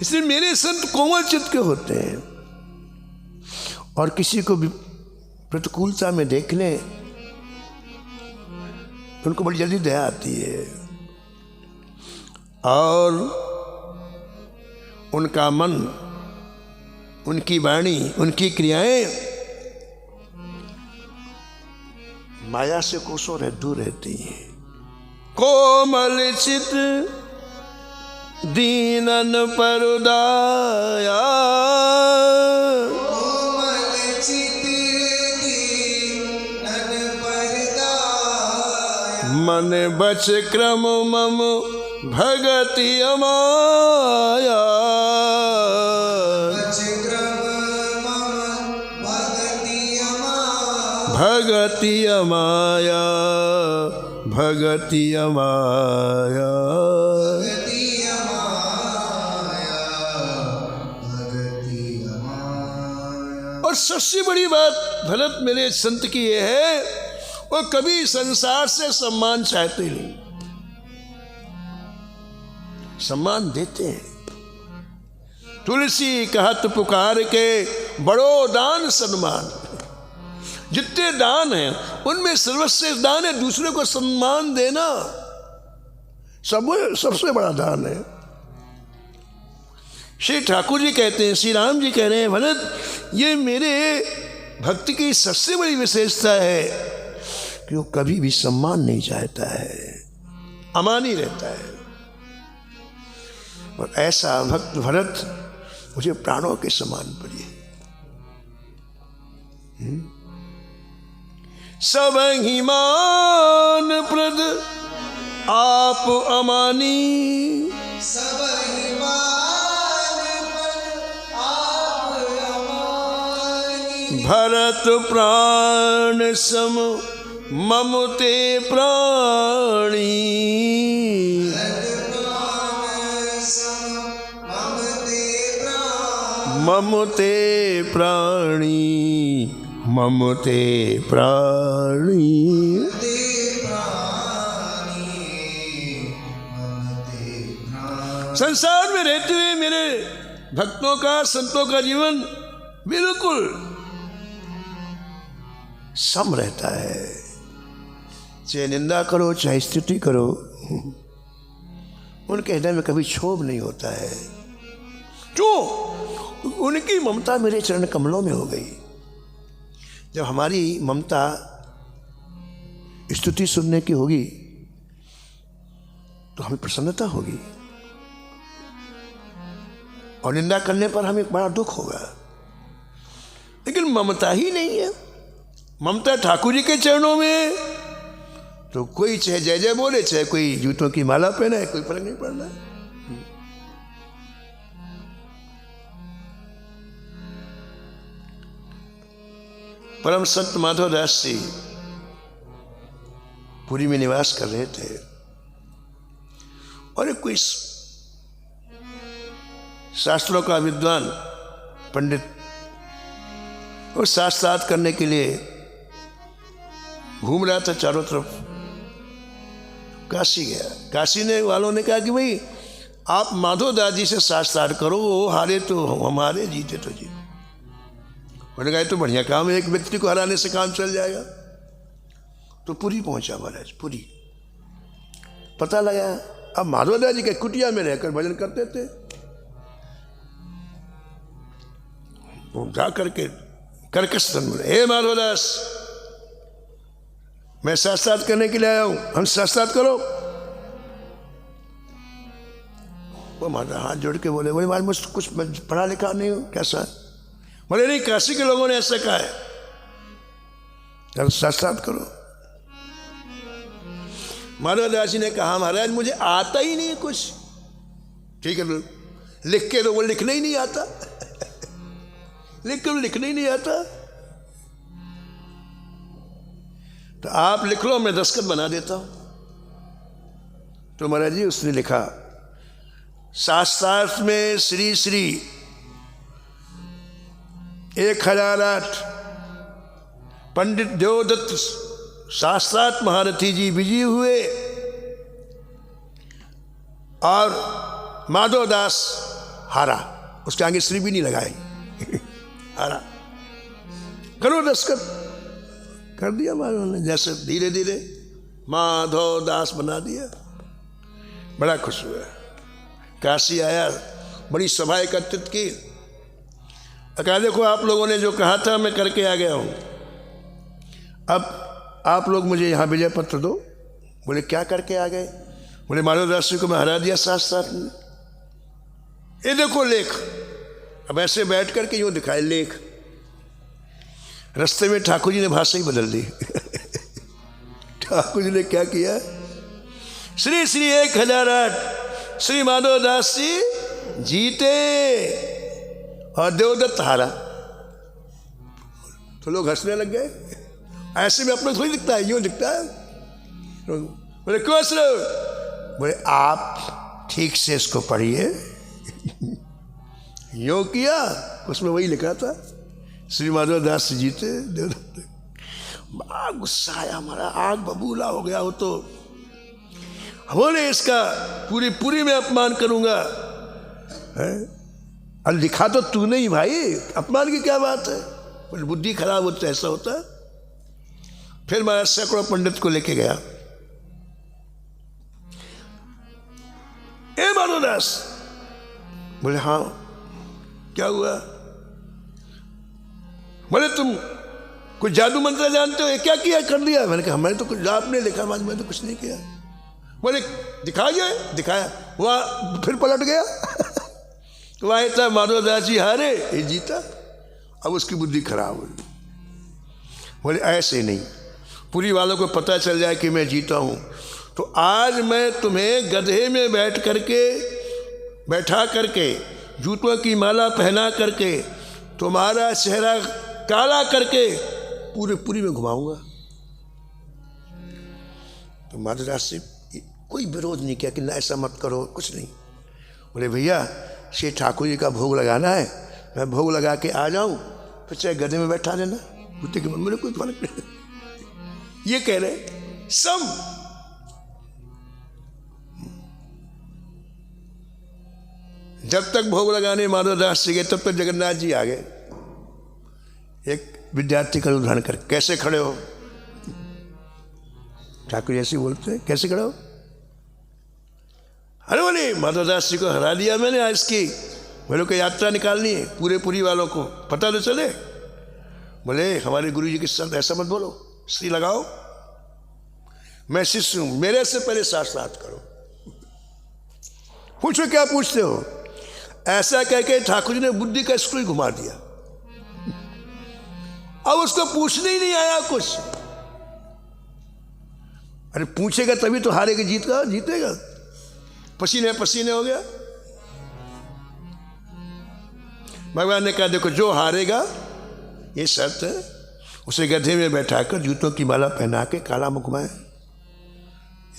इसलिए मेरे संत कोमल चित्त के होते हैं और किसी को भी प्रतिकूलता में देख लें उनको बड़ी जल्दी दया आती है और उनका मन, उनकी वाणी, उनकी क्रियाएं माया से कोसों दूर रहती हैं। कोमल चित दीनन पर दया, कोमल चित दीनन पर दया, मन बच क्रम मम भगति अमाया, भगति अमाया, भगति अमाया, और सबसे बड़ी बात भरत मेरे संत की यह है, वो कभी संसार से सम्मान चाहते नहीं, सम्मान देते हैं। तुलसी कहत पुकार के बड़ो दान सन्मान, जितने दान हैं उनमें सर्वश्रेष्ठ दान है दूसरे को सम्मान देना, सबसे बड़ा दान है। श्री ठाकुर जी कहते हैं, श्री राम जी कह रहे हैं, भरत ये मेरे भक्ति की सबसे बड़ी विशेषता है कि वो कभी भी सम्मान नहीं चाहता है, अमानी रहता है। और ऐसा भक्त भरत मुझे प्राणों के समान प्रिय। सब ही मान प्रद आप अमानी, सब ही मान प्रद आप अमानी, भरत प्राण सम ममते प्राणी, ममते प्राणी, ममते प्राणी। संसार में रहते हुए मेरे भक्तों का, संतों का जीवन बिल्कुल सम रहता है, चाहे निंदा करो चाहे स्तुति करो, उनके हृदय में कभी क्षोभ नहीं होता है। क्यों? उनकी ममता मेरे चरण कमलों में हो गई। जब हमारी ममता स्तुति सुनने की होगी तो हमें प्रसन्नता होगी, और निंदा करने पर हमें बड़ा दुख होगा। लेकिन ममता ही नहीं है, ममता ठाकुर जी के चरणों में, तो कोई चाहे जय जय बोले, चाहे कोई जूतों की माला पहने, कोई फर्क नहीं पड़ना। परम संत माधवदास जी पुरी में निवास कर रहे थे, और एक कोई शास्त्रों का विद्वान पंडित वो शास्त्रार्थ करने के लिए घूम रहा था चारों तरफ। काशी गया, काशी ने वालों ने कहा कि भाई आप माधवदास जी से शास्त्रार्थ करो, वो हारे तो हमारे, जीते तो जीते। उन्होंने कहा तो बढ़िया काम है, एक व्यक्ति को हराने से काम चल जाएगा। तो पुरी पहुंचा महाराज, पुरी पता लगा अब माधवदास जी के कुटिया में रहकर भजन करते थे। वो जा करके करकश बोले, हे माधवदास, मैं शास्त्रार्थ करने के लिए आया हूं, हम शास्त्रार्थ करो। वो माधव हाथ जोड़ के बोले महाराज मुझ कुछ पढ़ा लिखा नहीं हूं, कैसा? बोले नहीं, काशी के लोगों ने ऐसा कहा है, अब शास्त्रार्थ करो। माधवदास जी ने कहा महाराज मुझे आता ही नहीं कुछ। ठीक है, लिख के तो वो लिखना ही नहीं आता लिख कर लिखना ही नहीं आता, तो आप लिख लो, मैं दस्तखत बना देता हूं। तो महाराज जी उसने लिखा, शास्त्रार्थ में श्री श्री 1008 पंडित देवदत्त शास्त्रार्थ महारथी जी विजयी हुए, और माधवदास हारा। उसके आगे श्री भी नहीं लगाई हारा। करो दस्तखत, कर दिया माधव ने, जैसे धीरे धीरे माधवदास बना दिया। बड़ा खुश हुआ, काशी आया, बड़ी सभा एकत्रित की। कहा देखो आप लोगों ने जो कहा था मैं करके आ गया हूं, अब आप लोग मुझे यहाँ विजय पत्र दो। बोले क्या करके आ गए? बोले माधवदास जी को मैं हरा दिया शास्त्रार्थ में। ये देखो लेख। अब ऐसे बैठ करके यूं दिखाए लेख। रास्ते में ठाकुर जी ने भाषा ही बदल दी ठाकुर जी ने क्या किया, श्री श्री 1008 श्री माधवदास जी जीते और देवदत्त हारा। तो लोग हंसने लग गए। ऐसे में अपना थोड़ी दिखता है, यूं दिखता है। बोले क्यों हंस रहे हो? बोले आप ठीक से इसको पढ़िए यूं किया, उसमें वही लिखा था श्री माधवदास जी जीते देवदत्त। बड़ा गुस्सा आया हमारा, आग बबूला हो गया हो। तो बोले इसका पूरी में अपमान करूंगा। अरे लिखा तो तूने ही भाई, अपमान की क्या बात है? बोले बुद्धि खराब होता ऐसा होता है। फिर मैं सैकड़ों पंडित को लेके गया। ए माधवदास। बोले हाँ क्या हुआ? बोले तुम कुछ जादू मंत्र जानते हो? ये क्या किया, कर दिया? मैंने कहा मैंने तो कुछ, आपने लिखा, मैंने तो कुछ नहीं किया। बोले दिखाइए। दिखाया, वहाँ फिर पलट गया वहाँ था माधवदास जी हारे, ये जीता। अब उसकी बुद्धि खराब हुई। बोले ऐसे नहीं, पूरी वालों को पता चल जाए कि मैं जीता हूँ, तो आज मैं तुम्हें गधे में बैठा करके जूतों की माला पहना करके तुम्हारा चेहरा काला करके पूरी में घुमाऊंगा। तो माधवदास से कोई विरोध नहीं किया कि ना ऐसा मत करो, कुछ नहीं। बोले भैया श्री ठाकुर जी का भोग लगाना है, मैं भोग लगा के आ जाऊं, फिर चाहे गधे में बैठा देना, कुत्ते के मन में कोई फर्क नहीं। ये कह रहे सम। जब तक भोग लगाने माधवदास जी गए तब तक जगन्नाथ जी आ गए। एक विद्यार्थी का उदाहरण कर, कैसे खड़े हो? ठाकुर ऐसे बोलते हैं, कैसे खड़े हो? अरे बोले माधवदास जी को हरा दिया मैंने आज की, मेरे को यात्रा निकालनी है, पूरी वालों को पता तो चले। बोले हमारे गुरु जी के साथ ऐसा मत बोलो, श्री लगाओ, मैं शिष्य हूं, मेरे से पहले शास्त्रार्थ करो। पूछो क्या पूछते हो। ऐसा कह के ठाकुर जी ने बुद्धि का स्कूल घुमा दिया। अब उसको पूछने ही नहीं आया कुछ। अरे पूछेगा तभी तो हारेगा, जीतेगा। पसीने पसीने हो गया। भगवान ने कहा देखो जो हारेगा, ये शर्त है, उसे गधे में बैठाकर जूतों की माला पहना के काला मुख घुमाए।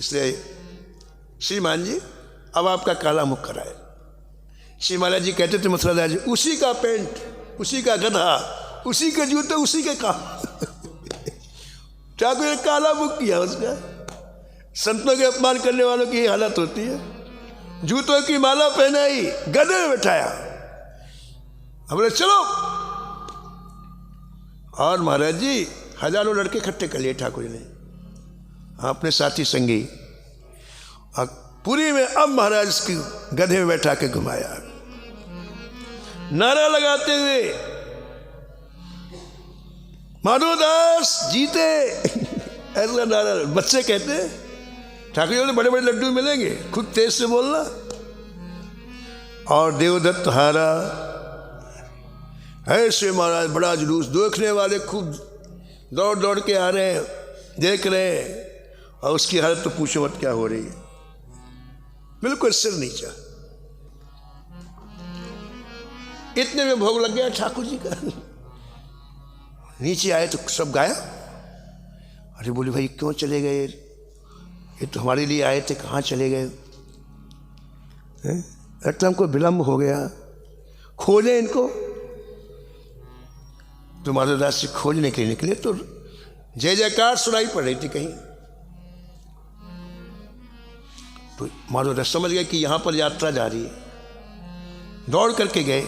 इसलिए श्रीमान जी अब आपका काला मुख कराए। श्री महाराज जी कहते थे मथुरा जी, उसी का पेंट, उसी का गधा, उसी के जूते, उसी के काम। ठाकुर ने काला मुख किया उसका। संतों के अपमान करने वालों की हालत होती है। जूतों की माला पहनाई, गधे में बैठाया। हम बोले चलो। और महाराज जी हजारों लड़के इकट्ठे कर लिए ठाकुर जी ने, अपने साथी संगी। और पुरी में अब महाराज की गधे में बैठा के घुमाया, नारा लगाते हुए माधवदास जीते। ऐसा नारा बच्चे कहते हैं। ठाकुर जी बोले बड़े बड़े लड्डू मिलेंगे, खुद तेज से बोलना। और देवदत्त हारा। ऐसे महाराज बड़ा जुलूस, देखने वाले खूब दौड़ दौड़ के आ रहे हैं, देख रहे हैं। और उसकी हालत तो पूछो मत क्या हो रही है, बिल्कुल सिर नीचा। इतने में भोग लग गया ठाकुर जी का। नीचे आए तो सब गाया। अरे बोले भाई क्यों चले गए, ये तो हमारे लिए आए थे, कहाँ चले गए। लगता हमको विलम्ब हो गया, खोजे इनको। तो माधवदास जी खोजने के लिए निकले तो जय जयकार सुनाई पड़ रही थी कहीं। तो माधवदास समझ गए कि यहाँ पर यात्रा जा रही है। दौड़ करके गए।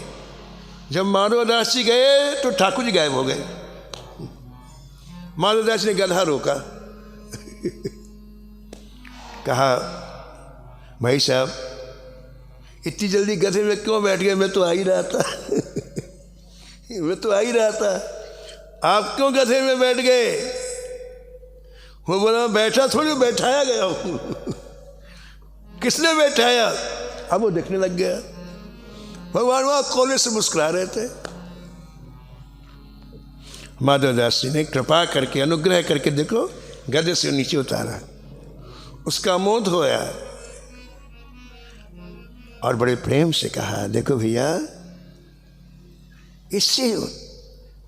जब माधवदास जी गए तो ठाकुर जी गायब हो गए। माधवदास ने गधा रोका। कहा भाई साहब इतनी जल्दी गधे में क्यों बैठ गए, मैं तो आ ही रहा था। मैं तो आ ही रहा था, आप क्यों गधे में बैठ गए। वो बोला बैठा थोड़ी, बैठाया गया हूं। किसने बैठाया। अब वो देखने लग गया। भगवान वहां कोने से मुस्कुरा रहे थे। माधवदास जी ने कृपा करके, अनुग्रह करके देखो गधे से नीचे उतारा, उसका मोह धोया और बड़े प्रेम से कहा देखो भैया, इससे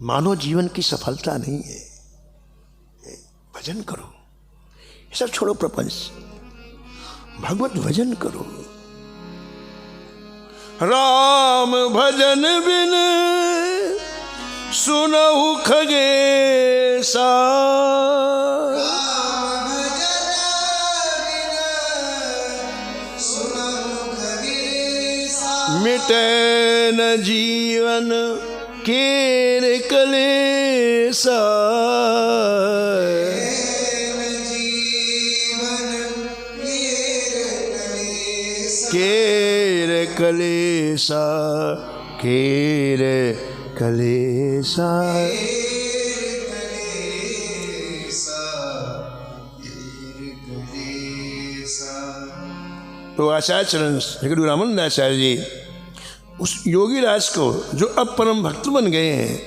मानव जीवन की सफलता नहीं है, भजन करो, ये सब छोड़ो प्रपंच, भगवत भजन करो। राम भजन बिन सुनहु खगेसा, मिटे न जीवन केर कलेसा, केर कलेसा, केर कलेसा। तो आचार्य चरण गुरु रामानंद आचार्य जी उस योगी राज को जो अब परम भक्त बन गए हैं,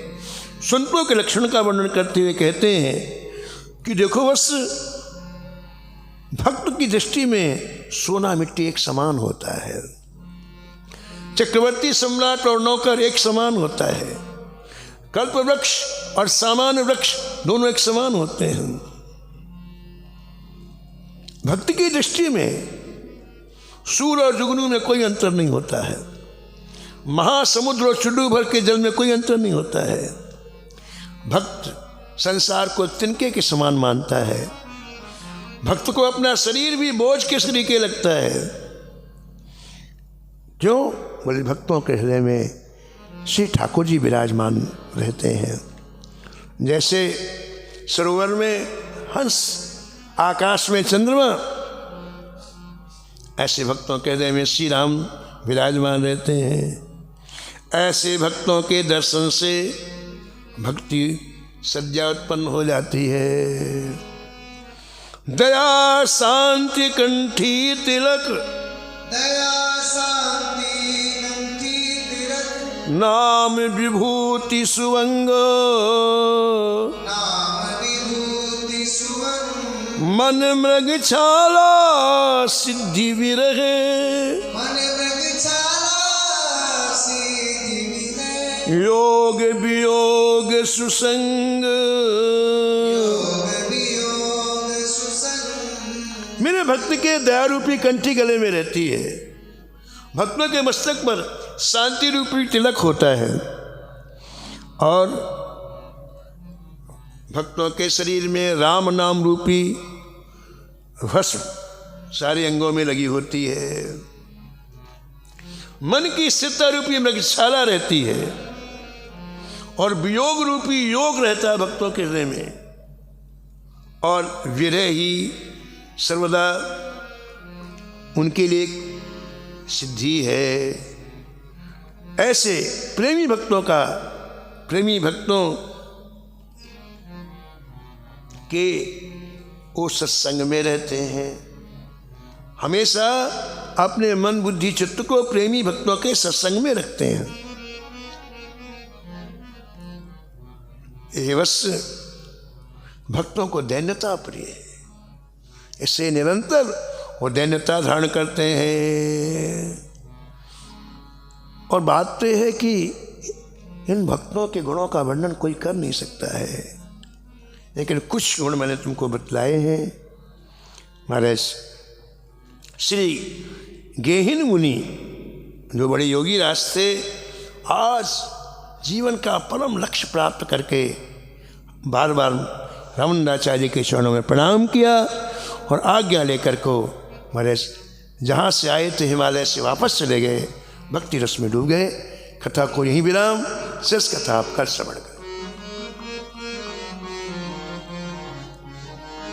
संतों के लक्षण का वर्णन करते हुए कहते हैं कि देखो बस भक्त की दृष्टि में सोना मिट्टी एक समान होता है, चक्रवर्ती सम्राट और नौकर एक समान होता है, कल्प वृक्ष और सामान्य वृक्ष दोनों एक समान होते हैं। भक्ति की दृष्टि में सूर्य और जुगनू में कोई अंतर नहीं होता है, महासमुद्र और चुड्डू भर के जल में कोई अंतर नहीं होता है। भक्त संसार को तिनके के समान मानता है। भक्त को अपना शरीर भी बोझ के सरीके लगता है। क्यों? बोले भक्तों के हृदय में श्री ठाकुर जी विराजमान रहते हैं। जैसे सरोवर में हंस, आकाश में चंद्रमा, ऐसे भक्तों के हृदय में श्री राम विराजमान रहते हैं। ऐसे भक्तों के दर्शन से भक्ति सज्जा उत्पन्न हो जाती है। दया शांति कंठी तिलक, दया शांति कंठी तिलक, नाम विभूति सुवंग, नाम विभूति सुवंग, मन मृगछाला सिद्धि विरहे, मन मृगछाला सिद्धि विरहे, योग वियोग सुसंग। योग वियोग सुसंग। मेरे भक्त के दया रूपी कंठी गले में रहती है, भक्तों के मस्तक पर शांति रूपी तिलक होता है और भक्तों के शरीर में राम नाम रूपी भस्म सारे अंगों में लगी होती है। मन की स्थिरता रूपी मृगशाला रहती है और वियोग रूपी योग रहता है भक्तों के हृदय में, और विरह ही सर्वदा उनके लिए सिद्धि है। ऐसे प्रेमी भक्तों के वो सत्संग में रहते हैं, हमेशा अपने मन बुद्धि चित्त को प्रेमी भक्तों के सत्संग में रखते हैं। एवस्य भक्तों को दैन्यता प्रिय है, इससे निरंतर वो दैन्यता धारण करते हैं। और बात तो है कि इन भक्तों के गुणों का वर्णन कोई कर नहीं सकता है, लेकिन कुछ गुण मैंने तुमको बतलाए हैं। महाराज श्री गेहिन मुनि जो बड़े योगी रास्ते आज जीवन का परम लक्ष्य प्राप्त करके बार बार रमणाचार्य के चरणों में प्रणाम किया और आज्ञा लेकर को महाराज जहाँ से आए थे हिमालय से वापस चले गए, भक्ति रस में डूब गए। कथा को यहीं विराम, शेष कथा आप कल श्रवण करें।